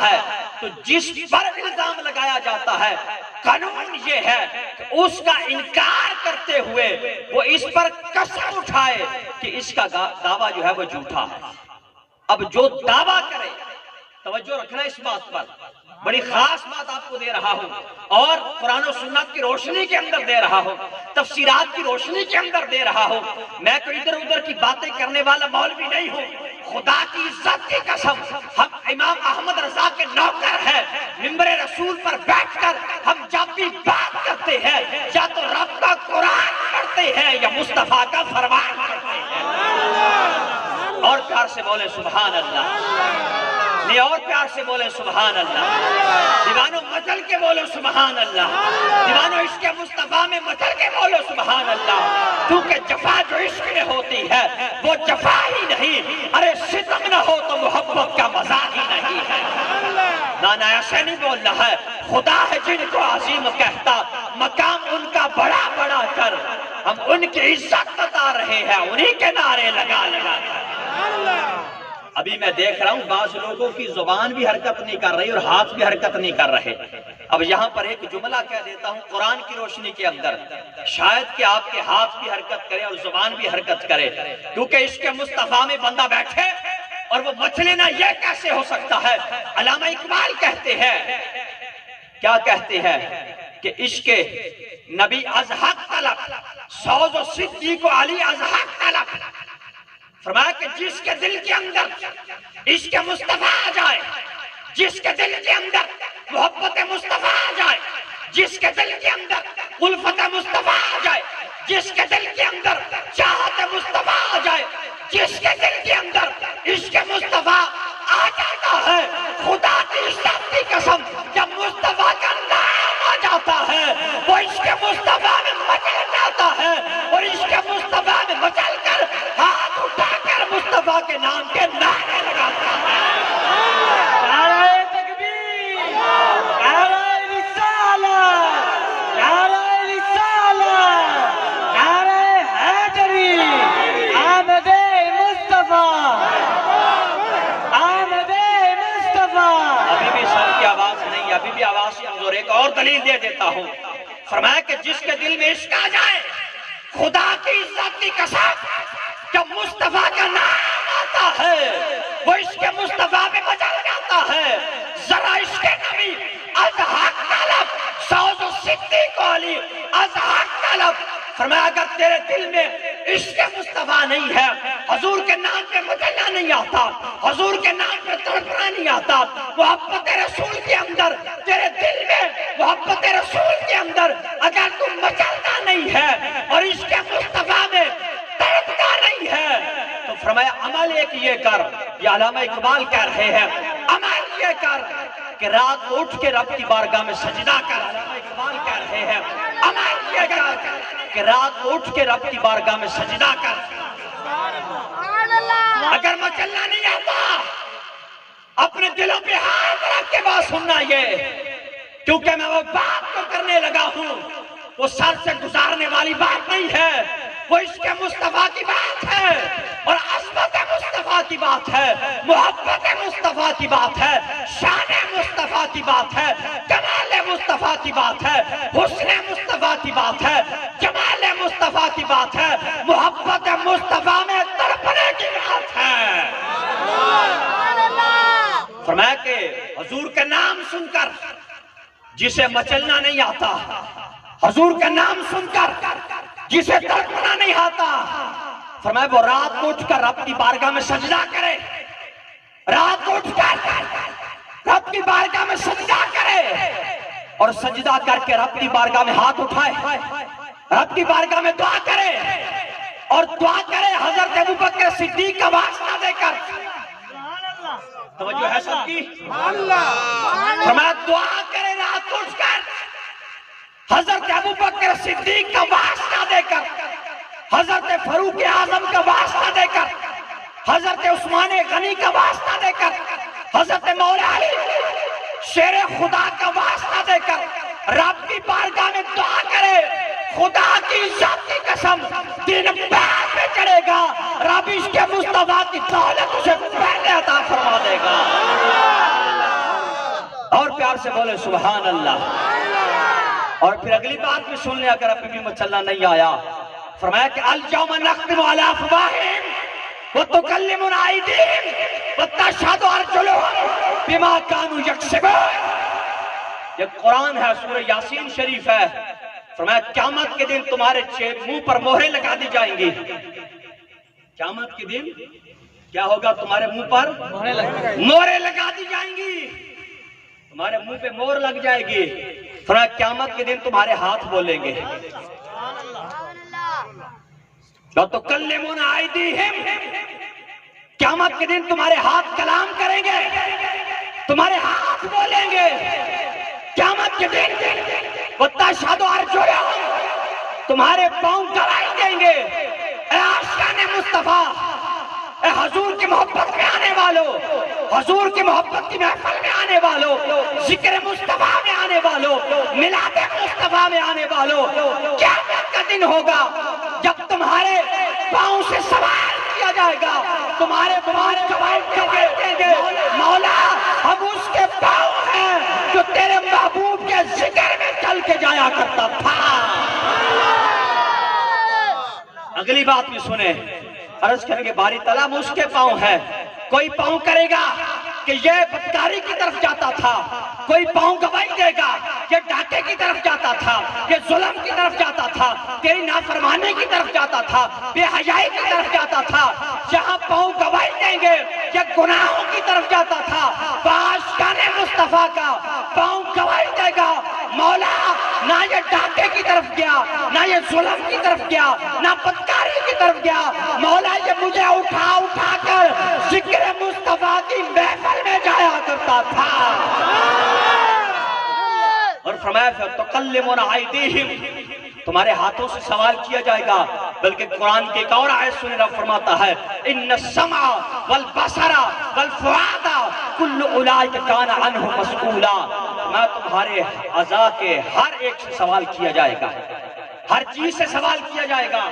ہے تو جس پر الزام لگایا جاتا ہے قانون یہ ہے کہ اس کا انکار کرتے ہوئے وہ اس پر قسم اٹھائے کہ اس کا دعویٰ جو ہے وہ جھوٹا ہے۔ اب جو دعویٰ کرے، توجہ رکھنا اس بات پر، بڑی خاص بات آپ کو دے رہا ہوں اور قرآن و سنت کی روشنی کے اندر دے رہا ہوں، تفسیرات کی روشنی کے اندر دے رہا ہوں۔ میں کوئی ادھر ادھر کی باتیں کرنے والا مولوی نہیں ہوں۔ خدا کی عزت کی قسم، ہم امام احمد رضا کے نوکر ہیں۔ منبر رسول پر بیٹھ کر ہم جب بھی بات کرتے ہیں یا تو رب کا قرآن پڑھتے ہیں یا مصطفیٰ کا فرمان پڑھتے ہیں۔ اور پیار سے بولے سبحان اللہ، نہیں اور پیار سے بولے سبحان اللہ۔ دیوانوں مچل کے بولو سبحان اللہ، دیوانوں عشق مصطفیٰ میں مچل کے بولو سبحان اللہ، کیونکہ جفا جو عشق میں ہوتی ہے وہ جفا ہی نہیں، ارے ستم نہ ہو تو محبت کا مزہ ہی نہیں ہے۔ نانا ایسے نہیں بول رہا ہے، خدا ہے جن کو عظیم کہتا، مقام ان کا بڑا بڑا کر، ہم ان کی عزت بتا رہے ہیں، انہی کے نعرے لگا لگا کر۔ ابھی میں دیکھ رہا ہوں بعض لوگوں کی زبان بھی حرکت نہیں کر رہی اور ہاتھ بھی حرکت نہیں کر رہے۔ اب یہاں پر ایک جملہ کہہ دیتا ہوں قرآن کی روشنی کے اندر، شاید کہ آپ کے ہاتھ بھی حرکت کرے اور زبان بھی حرکت کرے، کیونکہ عشق مصطفیٰ میں بندہ بیٹھے اور وہ مچلے نہ، یہ کیسے ہو سکتا ہے؟ علامہ اقبال کہتے ہیں، کیا کہتے ہیں کہ عشق نبی از حق طلب، سوز و صدیق و علی از حق طلب۔ فرمایا کہ جس کے دل کے اندر عشق مصطفیٰ آ جائے، جس کے دل کے اندر محبت مصطفیٰ آ جائے، جس کے دل کے اندر الفت مصطفیٰ آ جائے، جس کے دل کے اندر چاہت مصطفیٰ آ جائے، جس کے دل کے اندر عشق مصطفیٰ آ جاتا ہے، خدا کی عزت کی قسم جب مصطفیٰ کا نام آ جاتا ہے وہ عشق مصطفیٰ میں مچل جاتا ہے، اور عشق مصطفیٰ میں مچل کر ہاتھ اٹھا کر مصطفیٰ کے نام کے نعرے لگاتا ہے۔ نعرہ تکبیر، نعرہ رسالت، نعرہ رسالت، نعرہ حیدری، آمد مصطفیٰ، آمد مصطفیٰ۔ ابھی بھی سب کی آواز نہیں ہے، ابھی بھی آواز سے کمزور، ایک اور دلیل دے دیتا ہوں۔ فرمایا کہ جس کے دل میں عشق آ جائے، خدا کی عزت کی قسم جب مصطفیٰ کا نام آتا ہے وہ عشق مصطفیٰ میں مچل جاتا ہے۔ ذرا عشق نبی از حق طلب، سوز و صدیق و علی از حق طلب۔ فرمایا اگر تیرے دل میں عشق مصطفیٰ نہیں ہے، حضور کے نام پہ مچلنا نہیں آتا، حضور کے نام پہ تڑپنا نہیں آتا، محبت رسول کے اندر تیرے دل میں محبت رسول کے اندر اگر تم مچلتا نہیں ہے اور عشق مصطفیٰ میں تڑپتا نہیں ہے تو فرمایا عمل ایک یہ کر، یہ علامہ اقبال کہہ رہے ہیں، عمل یہ کر کہ رات کو اٹھ کے رب کی بارگاہ میں سجدہ کر۔ علامہ اقبال کہہ رہے ہیں عمل یہ کر کہ رات کو اٹھ کے رب کی بارگاہ میں سجدہ کر۔ اگر مچلنا نہیں آتا اپنے دلوں پہ ہاتھ رکھ کے بات سننا، یہ کیونکہ میں وہ بات کو کرنے لگا ہوں وہ سر سے گزارنے والی بات نہیں ہے، وہ عشق مصطفیٰ کی بات ہے اور عظمت مصطفیٰ کی بات ہے، محبت مصطفیٰ کی بات ہے، شان مصطفیٰ کی بات ہے، کمال مصطفیٰ کی بات ہے، حسن مصطفیٰ کی بات ہے، جمال مصطفیٰ کی بات ہے، محبت مصطفیٰ میں تڑپنے کی بات ہے۔ فرمایا کہ حضور کا نام سن کر جسے مچلنا نہیں آتا، حضور کا نام سن کر جسے تڑپنا نہیں آتا، فرمایا وہ رات کو اٹھ کر رب کی بارگاہ میں سجدہ کرے، رات کو اٹھ کر رب کی بارگاہ میں سجدہ کرے اور سجدہ کر کے رب کی بارگاہ میں ہاتھ اٹھائے، رب کی بارگاہ میں دعا کرے اور دعا کرے حضرت ابوبکر صدیق کا واسطہ دے کر۔ توجہ ہے سب کی؟ فرمایا دعا کرے رات کو اٹھ کر حضرت ابوبکر صدیق کا واسطہ دے کر، حضرت فاروق اعظم کا واسطہ دے کر، حضرت عثمان غنی کا واسطہ دے کر، حضرت مولا علی شیر خدا کا واسطہ دے کر رب کی بارگاہ میں دعا کرے، خدا کی عزت کی قسم دن بعد میں چڑھے گا، رب عشق مصطفیٰ کی دولت اسے پہلے عطا فرما دے گا۔ اور پیار سے بولے سبحان اللہ۔ اور پھر اگلی بات بھی سن لیں اگر ابھی بھی مسئلہ نہیں آیا، فرمایا کہ اليوم نختم علی افواہہم وتکلمنا ایدیہم وتشہد ارجلہم بما کانوا یکسبون۔ یہ قرآن ہے، سورہ یاسین شریف ہے۔ فرمایا قیامت کے دن تمہارے منہ پر مہریں لگا دی جائیں گی۔ قیامت کے دن کیا ہوگا؟ تمہارے منہ پر مہریں لگا دی جائیں گی، تمہارے منہ پہ مہر لگ جائے گی۔ فرمایا قیامت کے دن تمہارے ہاتھ بولیں گے، وَتُكَلِّمُنَا أَيْدِيهِمْ، قیامت کے دن تمہارے ہاتھ کلام کریں گے، تمہارے ہاتھ بولیں گے۔ قیامت کے دن وَتَشْهَدُ أَرْجُلُهُمْ، تمہارے پاؤں گواہی دیں گے۔ اے عاشقان مصطفیٰ، اے حضور کی محبت میں آنے والوں، حضور کی محبت کی محفل میں آنے والوں، ذکر مصطفیٰ میں آنے والوں، میلاد مصطفیٰ میں آنے والوں، قیامت کا دن ہوگا جب تمہارے پاؤں سے سوال کیا جائے گا، تمہارے پاؤں جواب دیں گے، مولا ہم اس کے پاؤں ہیں جو تیرے محبوب کے ذکر میں چل کے جایا کرتا تھا۔ اگلی بات بھی سنیں، عرض کریں گے باری تعالیٰ اس کے پاؤں ہے۔ کوئی پاؤں کرے گا کہ یہ بدکاری کی طرف جاتا تھا، کوئی پاؤں گواہی دے گا یہ ڈاکے کی طرف جاتا تھا، یہ ظلم کی طرف جاتا تھا، تیری نافرمانی کی طرف جاتا تھا، بے حیائی کی طرف جاتا تھا۔ جہاں پاؤں گواہی دیں گے یہ گناہوں کی طرف جاتا تھا، عاشقان مصطفیٰ کا پاؤں گواہی دے گا، مولا نہ یہ ڈاکے کی طرف گیا، نہ یہ ظلم کی طرف گیا، نہ بدکاری کی طرف گیا، مولا یہ مجھے اٹھا اٹھا کر ذکر مصطفیٰ کی محفل میں جایا کرتا تھا۔ اور فرمایا فَتُكَلِّمُنَا أَيْدِيهِمْ، تمہارے ہاتھوں سے سوال کیا جائے گا۔ بلکہ قرآن کے ایک اور آیت سنیں، رب فرماتا ہے إِنَّ السَّمْعَ وَالْبَصَرَ وَالْفُؤَادَ كُلُّ أُولَئِكَ كَانَ عَنْهُ مَسْئُولًا، میں تمہارے اعضاء کے ہر ایک سے سوال کیا جائے گا، ہر چیز سے سوال کیا جائے گا۔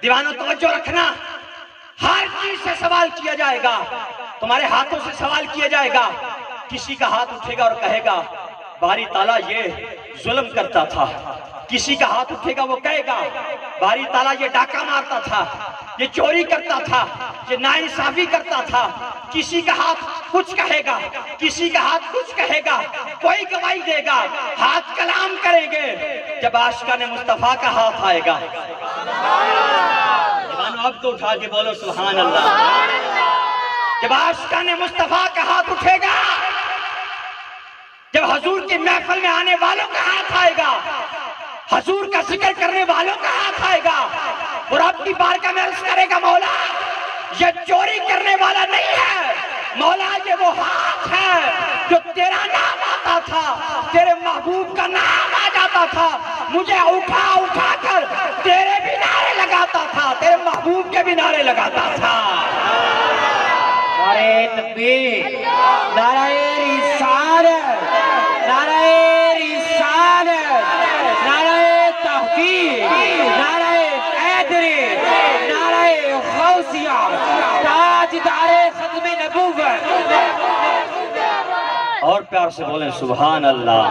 دیوانوں توجہ رکھنا، ہر چیز سے سوال کیا جائے گا، تمہارے ہاتھوں سے سوال کیا جائے گا۔ کسی کا ہاتھ اٹھے گا اور کہے گا باری تعالیٰ یہ ظلم کرتا تھا، کسی کا ہاتھ اٹھے گا وہ کہے گا باری تعالیٰ یہ ڈاکہ مارتا تھا، یہ چوری کرتا تھا، یہ ناانصافی کرتا تھا۔ کسی کا ہاتھ کچھ کہے گا، کسی کا ہاتھ کچھ کہے گا، کوئی گواہی دے گا، ہاتھ کلام کریں گے۔ جب عاشقان مصطفیٰ کا ہاتھ آئے گا، اب تو اٹھا کے بولو سبحان اللہ۔ جب عاشقان مصطفیٰ کا ہاتھ اٹھے گا، جب حضور کی محفل میں آنے والوں کا ہاتھ آئے گا، حضور کا ذکر کرنے والوں کا ہاتھ آئے گا، اور رب کی بارگاہ میں عرض کرے گا مولا یہ چوری کرنے والا نہیں ہے، مولا یہ وہ ہاتھ ہے جو تیرا نام آتا تھا، تیرے محبوب کا نام آ جاتا تھا، مجھے اٹھا اٹھا کر تیرے بھی نعرے لگاتا تھا، تیرے محبوب کے بھی نعرے لگاتا تھا۔ نعرہ تکبیر، نعرہ رسالت، نعرہ رسالت، نعرہ تحقیق، نعرہ حیدری، نعرہ غوثیہ، تاجدار ختم نبوت۔ اور پیار سے بولیں سبحان اللہ۔